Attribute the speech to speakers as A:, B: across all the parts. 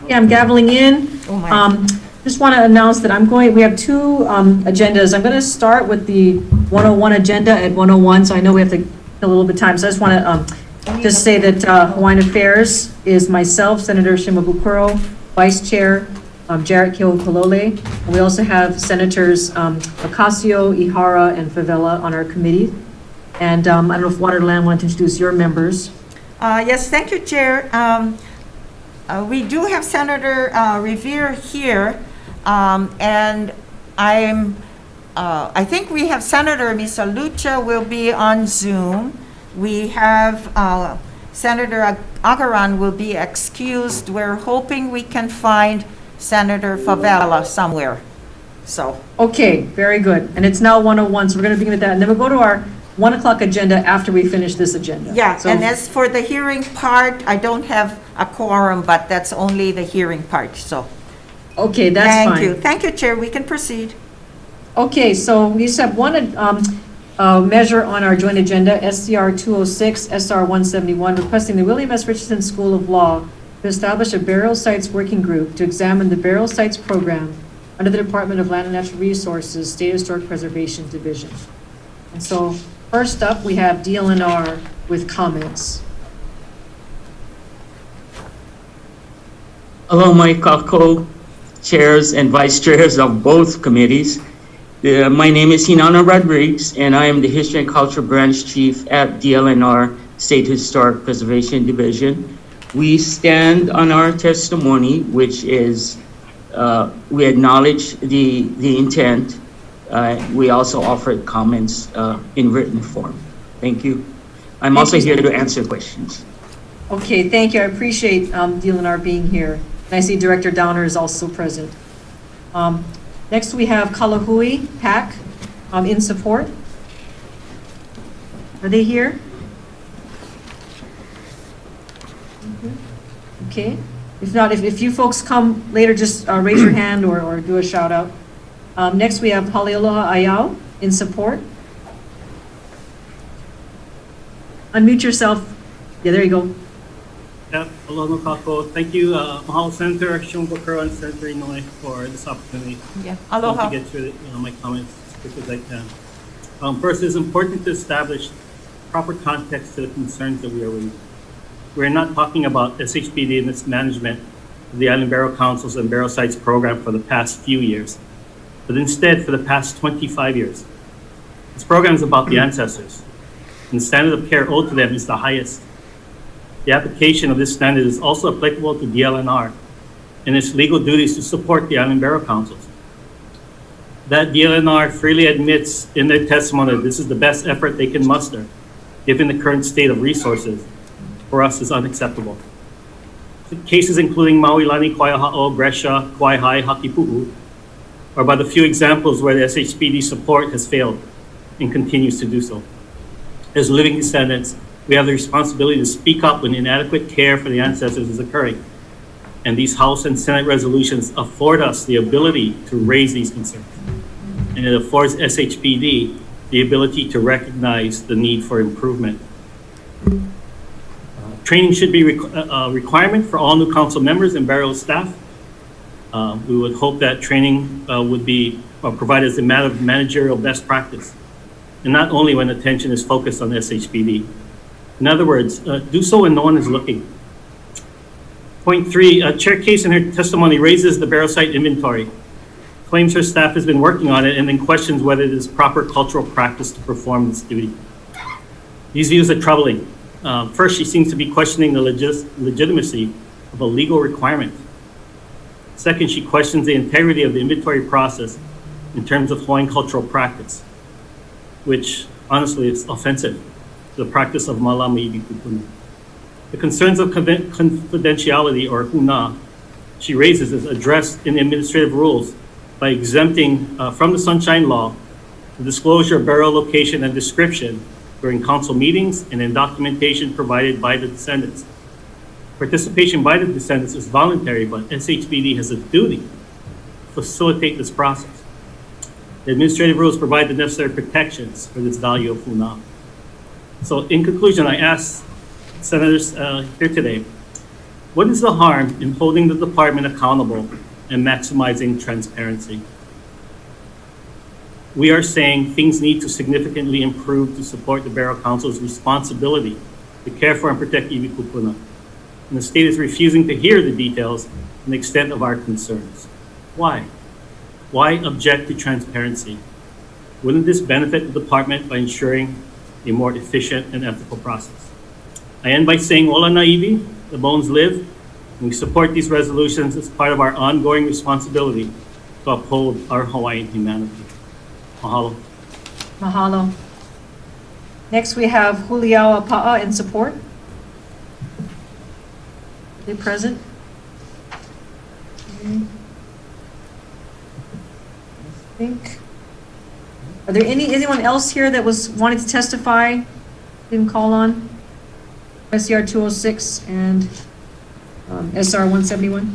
A: Yeah, I'm gaveling in.
B: Oh my.
A: Just want to announce that we have two agendas. I'm going to start with the 101 agenda at 101, so I know we have to kill a little bit of time. So I just want to just say that Hawaiian Affairs is myself, Senator Shimabukuro, Vice Chair Jarrett Keokolole. And we also have Senators Ocasio, Ihara, and Favela on our committee. And I don't know if Waterland wanted to introduce your members.
B: Yes, thank you, Chair. We do have Senator Revere here, and I think we have Senator Misa Lucha will be on Zoom. We have Senator Agaran will be excused. We're hoping we can find Senator Favela somewhere. So.
A: Okay, very good. And it's now 101, so we're going to begin with that. And then we'll go to our 1 o'clock agenda after we finish this agenda.
B: Yeah,
A: So-
B: and as for the hearing part, I don't have a quorum, but that's only the hearing part, so.
A: Okay, that's fine.
B: Thank you. Thank you, Chair. We can proceed.
A: Okay, so we just have one measure on our joint agenda, SCR 206, SR 171, requesting the William S. Richardson School of Law to establish a burial sites working group to examine the burial sites program under the Department of Land and Natural Resources State Historic Preservation Division. And so first up, we have DLNR with comments.
C: Hello, my co-chairs and vice chairs of both committees. My name is Hinana Rodriguez, and I am the History and Culture Branch Chief at DLNR State Historic Preservation Division. We stand on our testimony, which is we acknowledge the intent. We also offered comments in written form. Thank you. I'm also here to answer questions.
A: Okay, thank you. I appreciate DLNR being here. And I see Director Downer is also present. Next, we have Kalahui PAC in support. Are they here? Okay. If not, if you folks come later, just raise your hand or do a shout out. Next, we have Palialoha Ayau in support. Unmute yourself. Yeah, there you go.
D: Yeah, aloha no kako. Thank you, Mahalo Senator Shimabukuro and Senator Inoue for this opportunity.
B: Yeah. Aloha.
D: To get through my comments as quick as I can. First, it's important to establish proper context to the concerns that we are raising. We're not talking about SHPD and its management of the Island Burial Councils and Burial Sites program for the past few years, but instead for the past 25 years. This program is about the ancestors, and the standard of care owed to them is the highest. The application of this standard is also applicable to DLNR and its legal duties to support the Island Burial Councils. That DLNR freely admits in their testimony that this is the best effort they can muster, given the current state of resources, for us is unacceptable. Cases including Maui Lani, Kwaiaha'o, Brescia, Kauai, Hakipu'u are but a few examples where the SHPD support has failed and continues to do so. As living descendants, we have the responsibility to speak up when inadequate care for the ancestors is occurring. And these House and Senate resolutions afford us the ability to raise these concerns. And it affords SHPD the ability to recognize the need for improvement. Training should be a requirement for all new council members and burial staff. We would hope that training would be provided as a matter of managerial best practice, and not only when attention is focused on SHPD. In other words, do so when no one is looking. Point 3, Chair Case in her testimony raises the burial site inventory, claims her staff has been working on it, and then questions whether it is proper cultural practice to perform this duty. These views are troubling. First, she seems to be questioning the legitimacy of a legal requirement. Second, she questions the integrity of the inventory process in terms of Hawaiian cultural practice, which honestly is offensive to the practice of malama ibikupuna. The concerns of confidentiality, or huna, she raises is addressed in the administrative rules by exempting from the Sunshine Law the disclosure of burial location and description during council meetings and in documentation provided by the descendants. Participation by the descendants is voluntary, but SHPD has a duty to facilitate this process. The administrative rules provide the necessary protections for this value of huna. So in conclusion, I ask senators here today, What is the harm in holding the department accountable and maximizing transparency? We are saying things need to significantly improve to support the Borough Council's responsibility to care for and protect iwi kupuna. And the state is refusing to hear the details and the extent of our concerns. Why? Why object to transparency? Wouldn't this benefit the department by ensuring a more efficient and ethical process? I end by saying, Ola naivi, the bones live, and we support these resolutions as part of our ongoing responsibility to uphold our Hawaiian humanity. Mahalo.
A: Mahalo. Next, we have Huliawa Pa'a in support. Are they present? I think. Are there anyone else here that was wanting to testify? Didn't call on? SCR 206 and SR 171.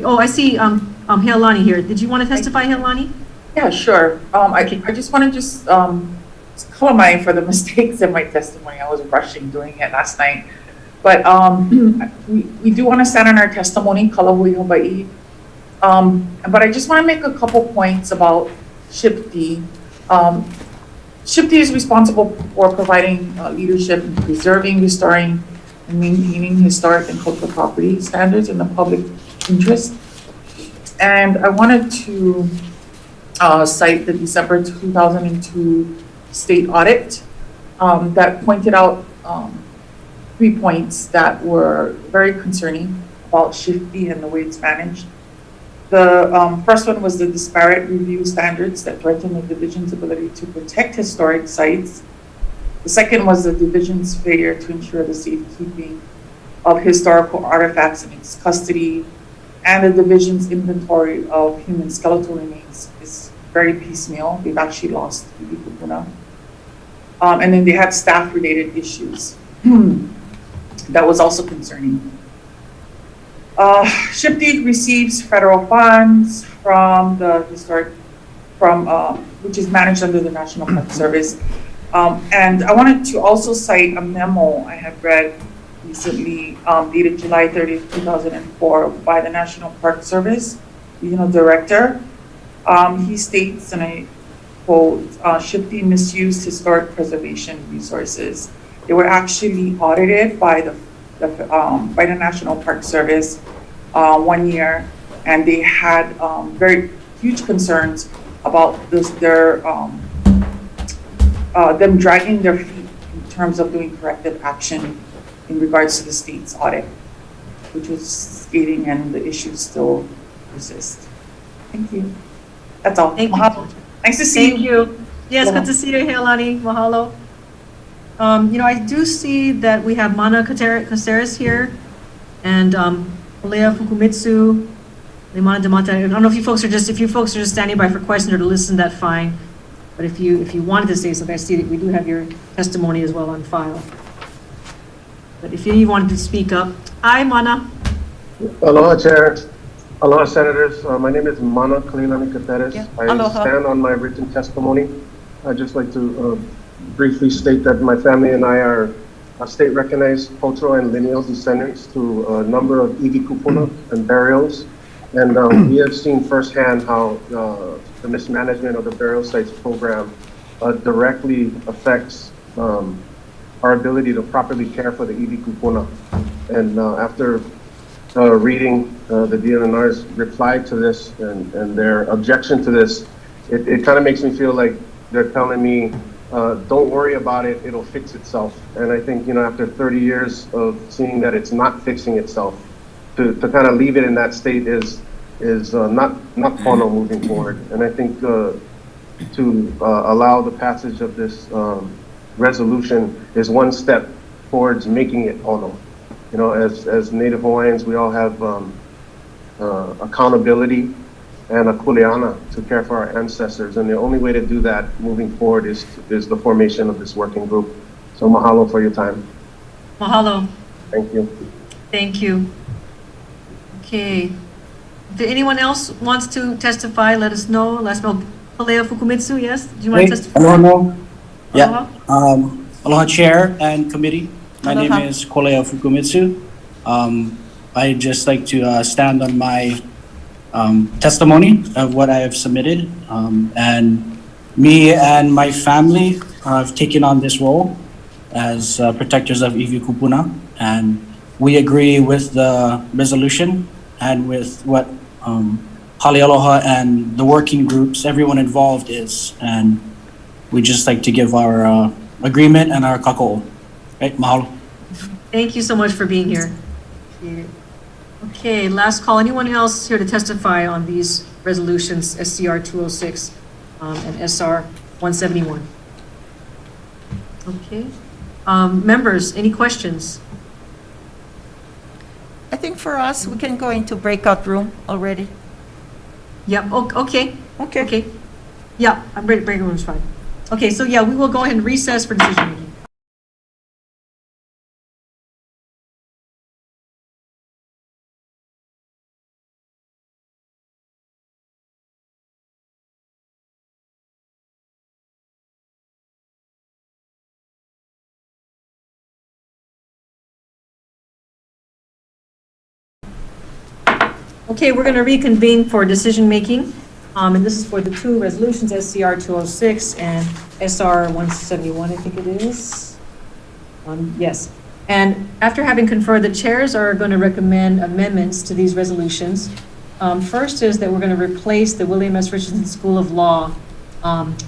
A: Oh, I see Heilani here. Did you want to testify, Heilani?
E: Yeah, sure. I just want to clarify for the mistakes in my testimony. I was rushing doing it last night. But we do want to stand on our testimony, Kalahui Hawai'i. But I just want to make a couple points about SHPD. SHPD is responsible for providing leadership in preserving, restoring, and maintaining historic and cultural property standards in the public interest. And I wanted to cite the December 2002 state audit that pointed out 3 points that were very concerning about SHPD and the way it's managed. The first one was the disparate review standards that threaten the division's ability to protect historic sites. The second was the division's failure to ensure the safekeeping of historical artifacts in its custody, and the division's inventory of human skeletal remains is very piecemeal. They've actually lost iwi kupuna. And then they had staff-related issues. That was also concerning. SHPD receives federal funds from the which is managed under the National Park Service. And I wanted to also cite a memo I have read recently, dated July 30th, 2004, by the National Park Service, Regional Director. He states, and I quote, SHPD misused historic preservation resources. They were actually audited by the National Park Service 1 year, and they had very huge concerns about them dragging their feet in terms of doing corrective action in regards to the state's audit, which was scathing, and the issues still persist. Thank you. That's all.
A: Thank
E: Mahalo.
A: you.
E: Nice to see you.
A: Thank you. Yes, good to see you, Heilani. Mahalo. I do see that we have Mana Caceres here, and Olea Fukumitsu, Limana Damata. I don't know if you folks are just standing by for questions or to listen, that's fine. But if you wanted to say something, I see that we do have your testimony as well on file. But if you wanted to speak up, hi, Mana.
F: Aloha, Chair. Aloha, Senators. My name is Mana Kalilani Kateres.
B: Yeah.
F: I
B: Aloha.
F: stand on my written testimony. I'd just like to briefly state that my family and I are state-recognized cultural and lineal descendants to a number of iwi kupuna and burials. And we have seen firsthand how the mismanagement of the burial sites program directly affects our ability to properly care for the iwi kupuna. And after reading the DLNR's reply to this and their objection to this, it kind of makes me feel like they're telling me, don't worry about it, it'll fix itself. And I think, after 30 years of seeing that it's not fixing itself, to kind of leave it in that state is not pono moving forward. And I think to allow the passage of this resolution is one step towards making it pono. As Native Hawaiians, we all have accountability and a kuleana to care for our ancestors. And the only way to do that moving forward is the formation of this working group. So mahalo for your time.
A: Mahalo.
F: Thank you.
A: Thank you. Okay. If anyone else wants to testify, let us know. Last know, Palea Fukumitsu, yes? Do you want to testify?
G: Aloha. Yeah.
A: Aloha.
G: Aloha, Chair and Committee. My name is Kolea Fukumitsu. I'd just like to stand on my testimony of what I have submitted. And me and my family have taken on this role as protectors of iwi kupuna. And we agree with the resolution and with what Hale Aloha and the working groups, everyone involved is. And we just like to give our agreement and our kako. Right, mahalo.
A: Thank you so much for being here. Okay, last call. Anyone else here to testify on these resolutions, SCR 206 and SR 171? Okay. Members, any questions?
B: I think for us, we can go into breakout room already.
A: Yep, okay.
B: Okay.
A: Okay. Yeah, breaking room's fine. Okay, so yeah, we will go ahead and recess for decision making. Okay, we're going to reconvene for decision making. And this is for the two resolutions, SCR 206 and SR 171, I think it is. Yes. And after having conferred, the chairs are going to recommend amendments to these resolutions. First is that we're going to replace the William S. Richardson School of Law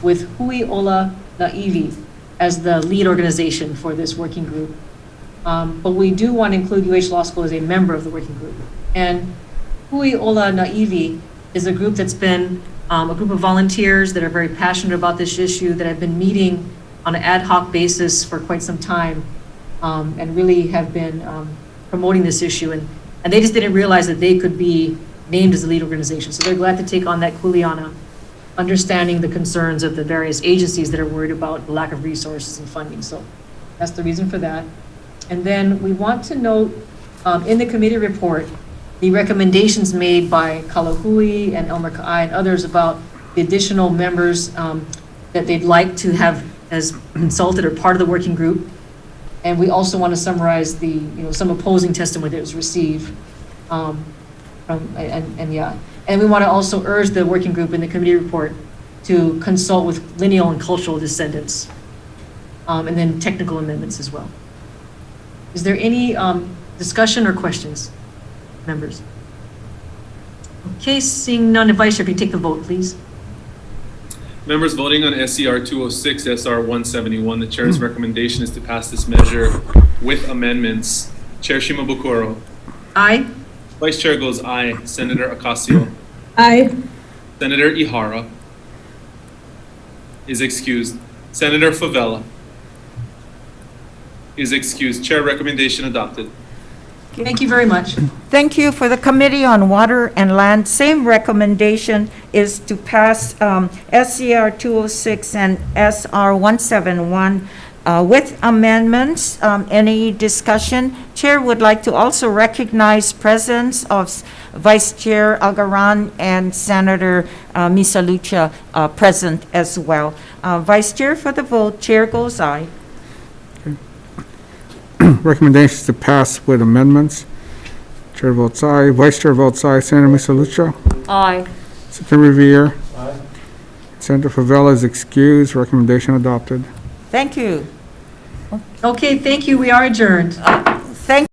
A: with Hui Ola Na'iwi as the lead organization for this working group. But we do want to include UH Law School as a member of the working group. And Hui Ola Na'iwi is a group that's been a group of volunteers that are very passionate about this issue, that have been meeting on an ad hoc basis for quite some time, and really have been promoting this issue. And they just didn't realize that they could be named as the lead organization. So they're glad to take on that kuleana, understanding the concerns of the various agencies that are worried about the lack of resources and funding. So that's the reason for that. And then we want to note in the committee report, the recommendations made by Kalahui and Elmer Ka'ai and others about the additional members that they'd like to have as consulted or part of the working group. And we also want to summarize the, some opposing testimony that was received. And we want to also urge the working group in the committee report to consult with lineal and cultural descendants, and then technical amendments as well. Is there any discussion or questions, members? Okay, seeing none, Vice Chair, if you take the vote, please.
H: Members voting on SCR 206, SR 171, the chair's recommendation is to pass this measure with amendments. Chair Shimabukuro.
A: Aye.
H: Vice Chair goes aye. Senator Ocasio.
I: Aye.
H: Senator Ihara is excused. Senator Favela is excused. Chair, recommendation adopted.
A: Thank you very much.
B: Thank you. For the Committee on Water and Land, same recommendation is to pass SCR 206 and SR 171 with amendments. Any discussion? Chair would like to also recognize presence of Vice Chair Agaran and Senator Misalucha present as well. Vice Chair, for the vote, Chair goes aye.
I: Recommendations to pass with amendments. Chair votes aye. Vice Chair votes aye. Senator Misalucha.
B: Aye.
I: Senator Revere. Aye. Senator Favela is excused. Recommendation adopted.
B: Thank you.
A: Okay, thank you. We are adjourned.
B: Thank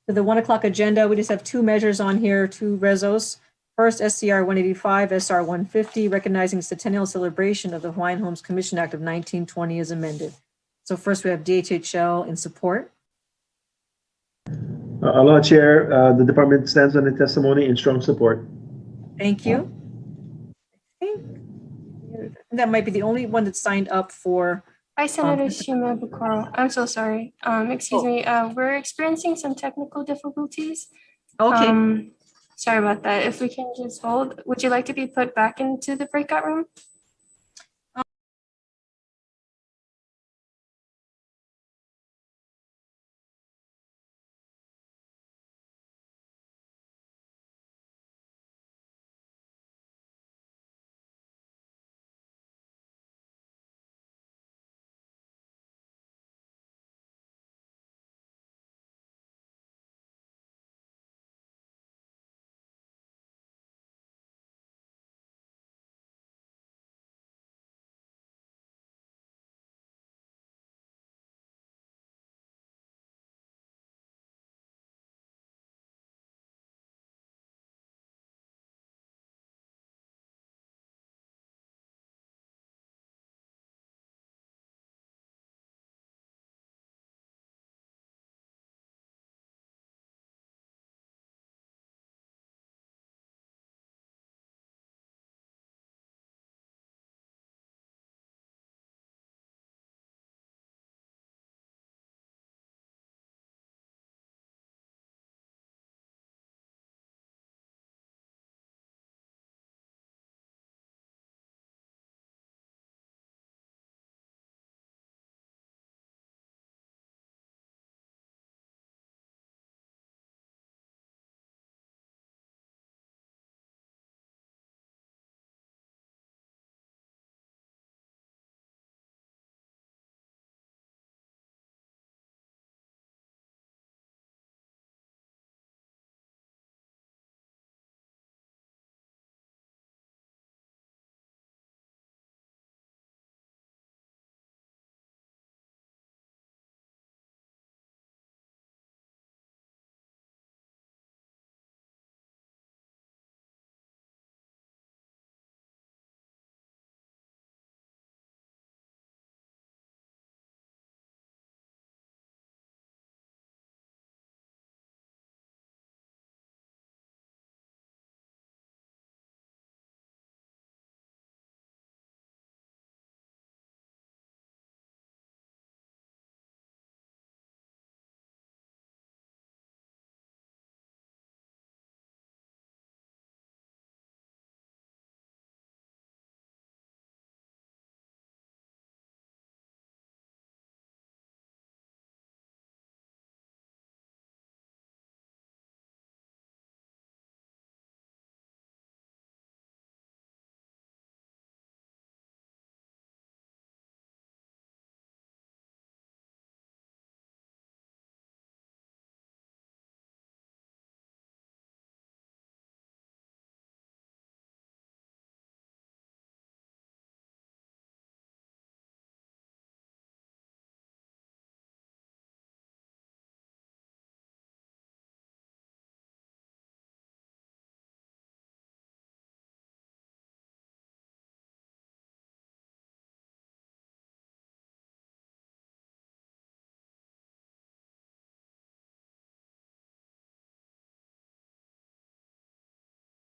A: For the 1 o'clock agenda, we just have two measures on here, two rezos. First, SCR 185, SR 150, recognizing the centennial celebration of the Hawaiian Homes Commission Act of 1920 as amended. So first we have DHHL in support.
J: Aloha, Chair. The department stands on the testimony in strong support.
A: Thank you. Okay. That might be the only one that signed up for.
K: Hi, Senator Shimabukuro. I'm so sorry. Excuse me. We're experiencing some technical difficulties.
A: Okay.
K: Sorry about that. If we can just hold, would you like to be put back into the breakout room?